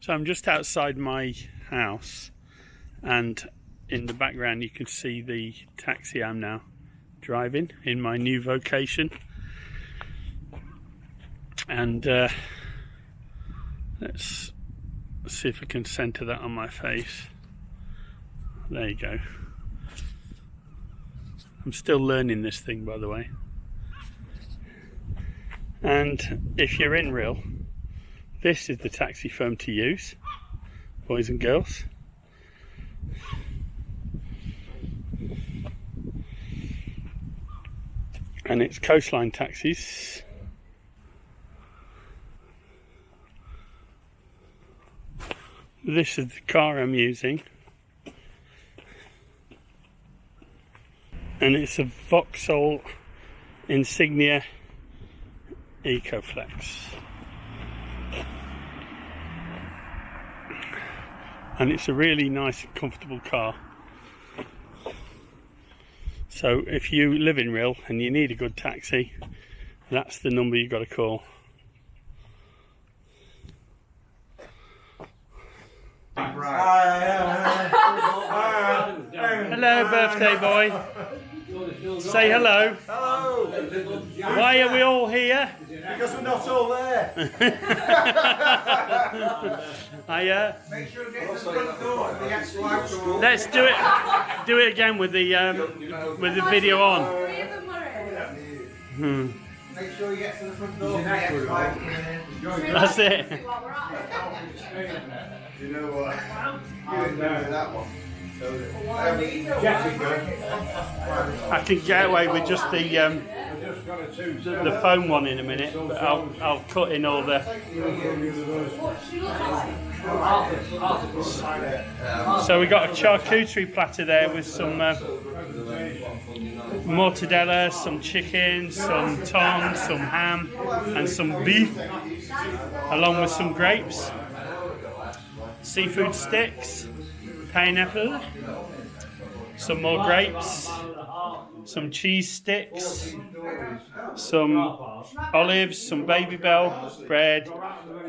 So I'm just outside my house, and in the background you can see the taxi I'm now driving in my new vocation. And let's see if I can center that on my face. There you go. I'm still learning this thing, by the way. And if you're in Rhyl, this is the taxi firm to use, boys and girls. And it's Coastline Taxis. This is the car I'm using. And it's a Vauxhall Insignia EcoFlex. And it's a really nice and comfortable car. So if you live in Rhyl and you need a good taxi, that's the number you've got to call. Hello, birthday boy. Say hello. Hello. Why are we all here? Because we're not all there. Make sure you get to the front door for the ex-wife door. Let's do it again with the video on. Make sure you get to the front door for the ex-wife. That's it. You know what? You didn't do that one. I can get away with just the phone one in a minute, but I'll cut in all the. So we got a charcuterie platter there with some mortadella, some chicken, some tongue, some ham, and some beef, along with some grapes, seafood sticks, pineapple, some more grapes, some cheese sticks, some olives, some Babybel bread,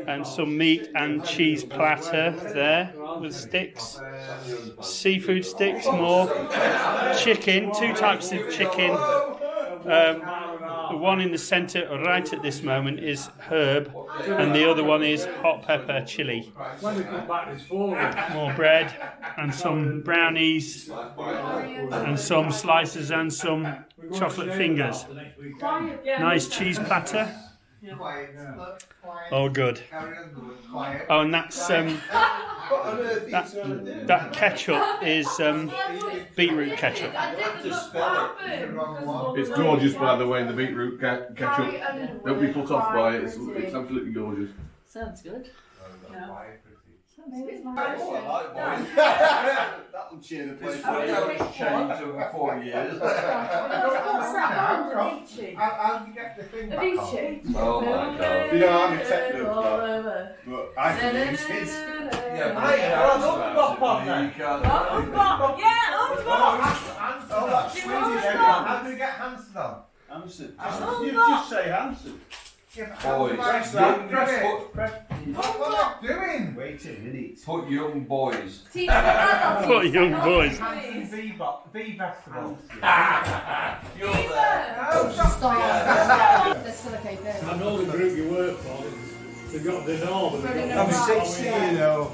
and some meat and cheese platter there with sticks, seafood sticks, more chicken, 2 types of chicken. The one in the centre right at this moment is herb, and the other one is hot pepper chili. More bread and some brownies and some slices and some chocolate fingers. Nice cheese platter. Oh, good. Oh, and that's that ketchup is beetroot ketchup. It's gorgeous, by the way, the beetroot ketchup. Don't be put off by it. It's absolutely gorgeous. Sounds good. That'll cheer the place. Changed over 4 years. How do you get the thing back on? Oh my God. You know how many techno but I can use it. Yeah, how do you get Hanson on? Hanson. You just say Hanson. Boys. What am I doing? Wait a minute. Put young boys. Put young boys. Hanson Bee Festival. You're there. I know the group you work for. They've got the norm. I'm 60, you know.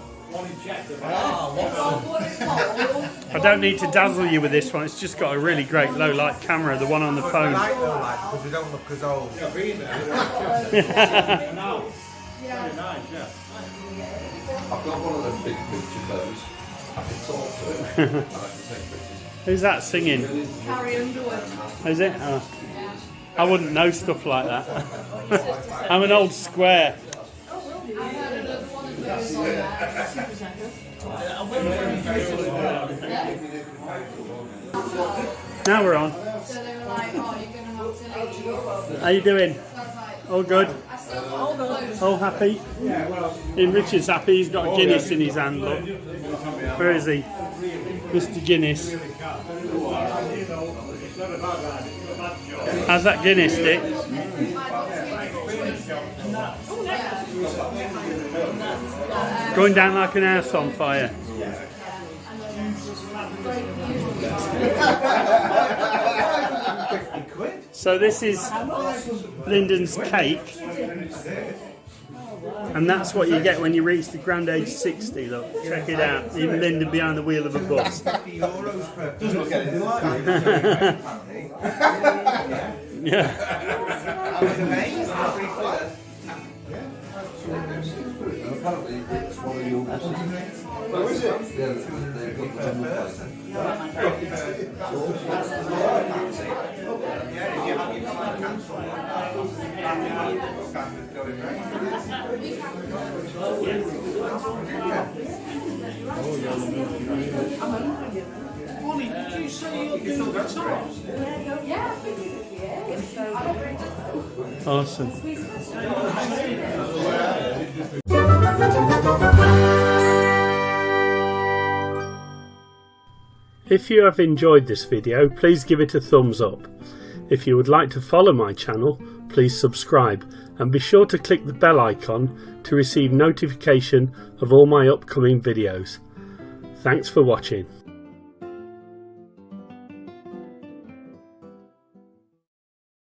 I don't need to dazzle you with this one, it's just got a really great low light camera, the one on the phone. Because we don't look as old. I've got one of those big picture phones. I can talk to it. I can take pictures. Who's that singing? Carrie Underwood. Is it? Oh. I wouldn't know stuff like that. I'm an old square. Now we're on. So they were like, oh, you're going to have to leave. How you doing? So I was like, All good? all good. All happy? And Richard's happy, he's got a Guinness in his hand, look. Where is he? Mr. Guinness. How's that Guinness, Dick? Going down like an house on fire. So this is Lyndon's cake, and that's what you get when you reach the grand age 60. Look, check it out. Even Lyndon behind the wheel of a bus. Yeah. Apparently it's one of your Oh, is it? Yeah, they've got the Bonnie, did you say you're doing guitars? Awesome. If you have enjoyed this video, please give it a thumbs up. If you would like to follow my channel, please subscribe and be sure to click the bell icon to receive notification of all my upcoming videos. Thanks for watching.